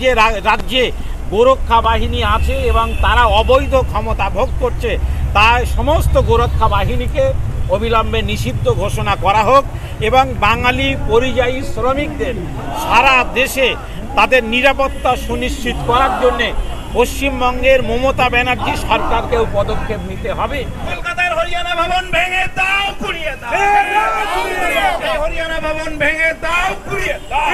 যে রাজ্যে গোরক্ষা বাহিনী আছে এবং তারা অবৈধ ক্ষমতা ভোগ করছে, তাই সমস্ত গোরক্ষা বাহিনীকে অবিলম্বে নিষিদ্ধ ঘোষণা করা হোক এবং বাঙালি পরিযায়ী শ্রমিকদের সারা দেশে তাদের নিরাপত্তা সুনিশ্চিত করার জন্যে পশ্চিমবঙ্গের মমতা ব্যানার্জি সরকারকেও পদক্ষেপ নিতে হবে। কলকাতার হরিয়ানা ভবন ভেঙে দাও, পুড়িয়ে দাও। হরিয়ানা ভবন ভেঙে দাও, পুড়িয়ে দাও।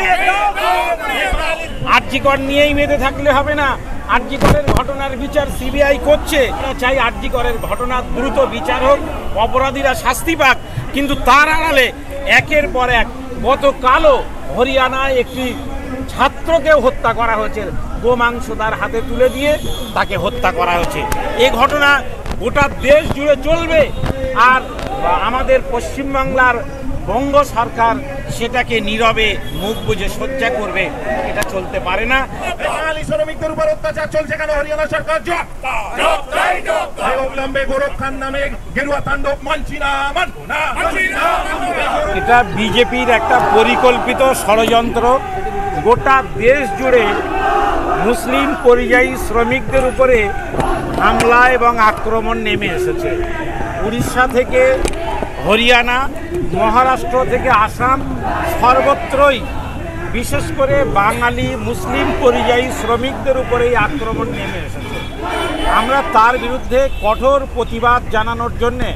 আরজিকর নিয়েই মেতে থাকলে হবে না। আরজিকরের ঘটনার বিচার সিবিআই করছে, চাই আরজিকরের ঘটনার দ্রুত বিচার হোক, অপরাধীরা শাস্তি পাক। কিন্তু তার আড়ালে একের পর এক গতকালও হরিয়ানায় একটি ছাত্রকেও হত্যা করা হয়েছে, গোমাংস তার হাতে তুলে দিয়ে তাকে হত্যা করা হয়েছে। এই ঘটনা গোটা দেশ জুড়ে চলবে, আর আমাদের পশ্চিমবাংলার বঙ্গ সরকার সেটাকে নীরবে মুখ বুজে সহ্য করবে, এটা চলতে পারে না। বাঙালি শ্রমিকদের উপর অত্যাচার চলছে কেন? হরিয়ানা সরকার অবিলম্বে গোরক্ষার নামে গেরুয়া তাণ্ডব মানছি না, মানবো না। এটা বিজেপির একটা পরিকল্পিত ষড়যন্ত্র। গোটা দেশ জুড়ে মুসলিম পরিযায়ী শ্রমিকদের উপরে হামলা এবং আক্রমণ নেমে এসেছে। উড়িষ্যা থেকে হরিয়ানা, মহারাষ্ট্র থেকে আসাম, সর্বত্রই বিশেষ করে বাঙালি মুসলিম পরিযায়ী শ্রমিকদের উপরেই আক্রমণ নেমে এসেছে। আমরা তার বিরুদ্ধে কঠোর প্রতিবাদ জানানোর জন্যে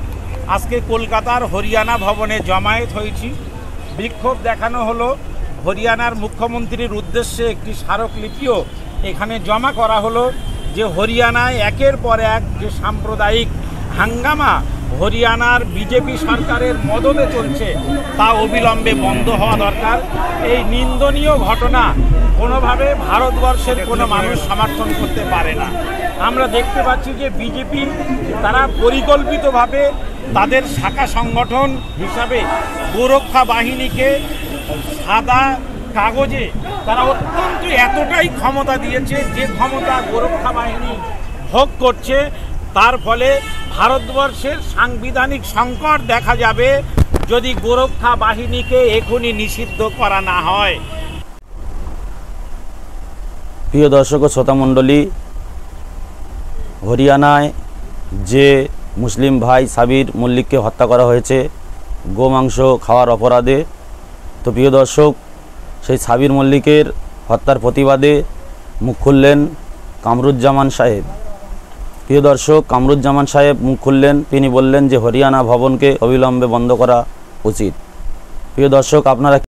আজকে কলকাতার হরিয়ানা ভবনে জমায়েত হয়েছি। বিক্ষোভ দেখানো হলো, হরিয়ানার মুখ্যমন্ত্রীর উদ্দেশ্যে একটি স্মারকলিপিও এখানে জমা করা হলো যে হরিয়ানায় একের পর এক যে সাম্প্রদায়িক হাঙ্গামা হরিয়ানার বিজেপি সরকারের মদদে চলছে তা অবিলম্বে বন্ধ হওয়া দরকার। এই নিন্দনীয় ঘটনা কোনোভাবে ভারতবর্ষের কোনো মানুষ সমর্থন করতে পারে না। আমরা দেখতে পাচ্ছি যে বিজেপি তারা পরিকল্পিতভাবে তাদের শাখা সংগঠন হিসাবে গোরক্ষা বাহিনীকে সাদা কাগজে তারা অত্যন্ত এতটাই ক্ষমতা দিয়েছে, যে ক্ষমতা গোরক্ষা বাহিনী ভোগ করছে তার ফলে ভারতবর্ষের সাংবিধানিক সংকট দেখা যাবে যদি গোরক্ষা বাহিনীকে এখনই নিষিদ্ধ করা না হয়। প্রিয় দর্শক ও শ্রোতামণ্ডলী, হরিয়ানায় যে মুসলিম ভাই সাবির মল্লিককে হত্যা করা হয়েছে গোমাংস খাওয়ার অপরাধে, তো প্রিয় দর্শক সেই সাবির মল্লিকের হত্যার প্রতিবাদে মুখ খুললেন কামরুজ্জামান সাহেব। প্রিয় দর্শক, কামরুজ্জামান সাহেব মুখ খুললেন, তিনি বললেন যে হরিয়ানা ভবনকে অবিলম্বে বন্ধ করা উচিত। প্রিয় দর্শক, আপনারা